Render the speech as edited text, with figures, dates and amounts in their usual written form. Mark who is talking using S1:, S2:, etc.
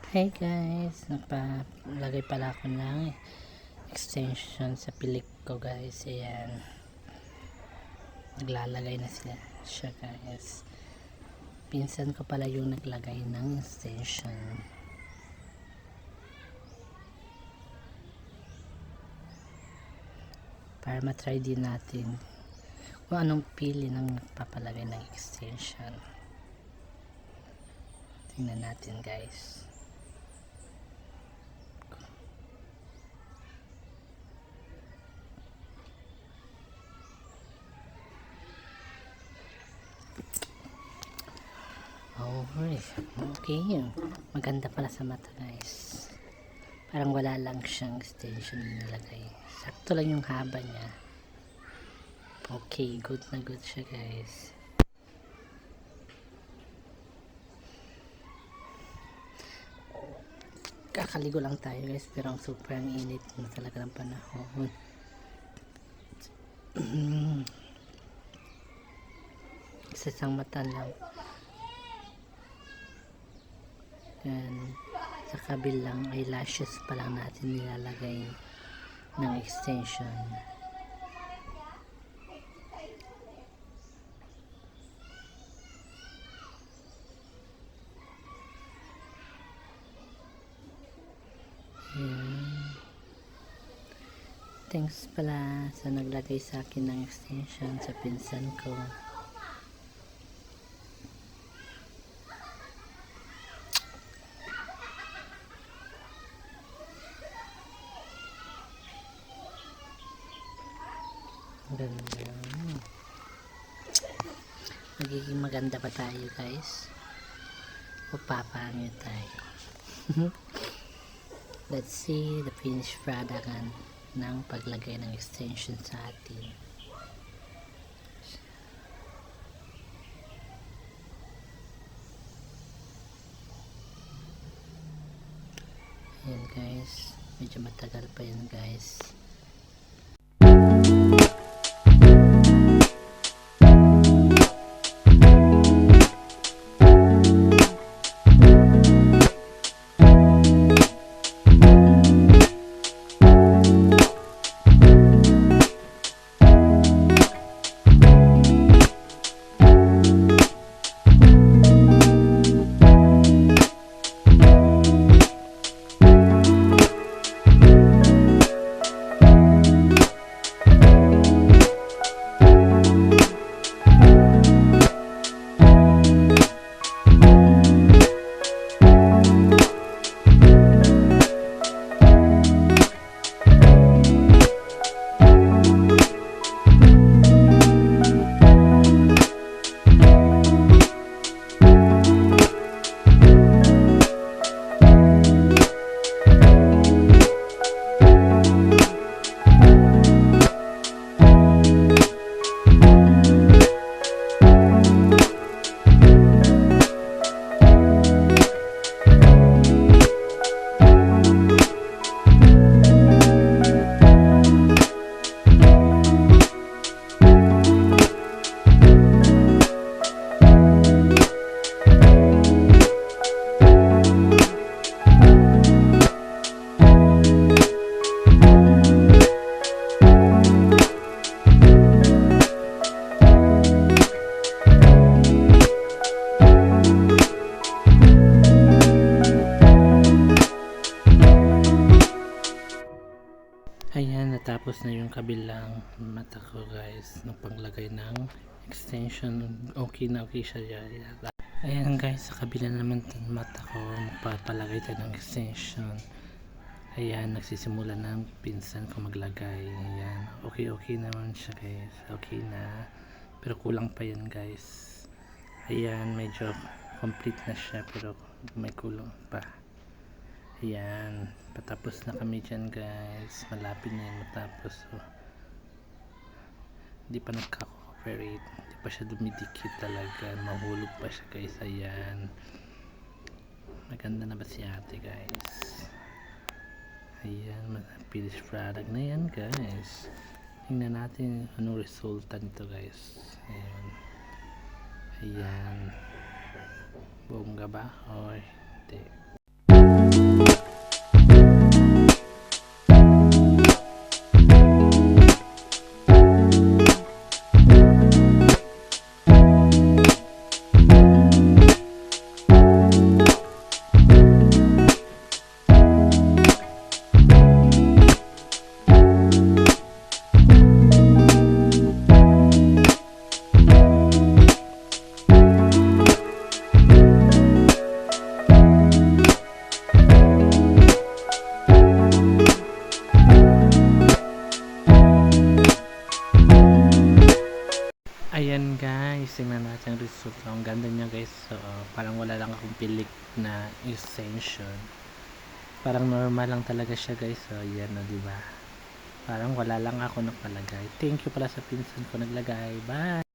S1: Hey guys, nagpalagay pala ako ng extension sa pilik ko guys. Ayan, naglalagay na siya guys. Pinsan ko pala yung naglagay ng extension. Para matry din natin kung anong pili ng papalagay ng extension. Tingnan natin guys. Okay, maganda pala sa mata guys. Parang wala lang siyang extension nilagay. Sakto lang yung haba niya. Okay, good na good siya guys. Kakaligo lang tayo guys, pero ang super ang init na talaga ng panahon. Isang mata lang. Yan, sa kabilang eyelashes pa lang natin nilalagay ng extension. Yan. Thanks pala sa naglagay sa akin ng extension, sa pinsan ko. Ganda. Magiging maganda pa tayo guys o papangit tayo. Let's see the finished product ng paglagay ng extension sa atin. Ayan guys, medyo matagal pa yan guys. Ayan, natapos na yung kabilang mata ko guys ng paglagay ng extension. Okay na okay siya. Ayan guys, sa kabila naman ng mata ko magpapalagay tayo ng extension. Ayan, nagsisimula ng pinsan ko maglagay. Ayan, okay naman siya guys. Okay na, pero kulang pa yan guys. Ayan, medyo complete na siya pero may kulang pa. Ayan, patapos na kami dyan guys. Malapit na yung matapos. So, hindi pa nagka-cooperate, hindi pa siya dumidikit talaga, mahulog pa siya guys. Ayan, maganda na ba si ate guys? Ayan, finished product na yan guys. Tingnan natin anong resulta nito guys. Ayan, ayan, bongga ba o hindi? So ang ganda niya guys. So parang wala lang akong pilik na extension. Parang normal lang talaga siya guys. So yan o, diba? Parang wala lang ako nakalagay. Thank you pala sa pinsan ko naglagay. Bye!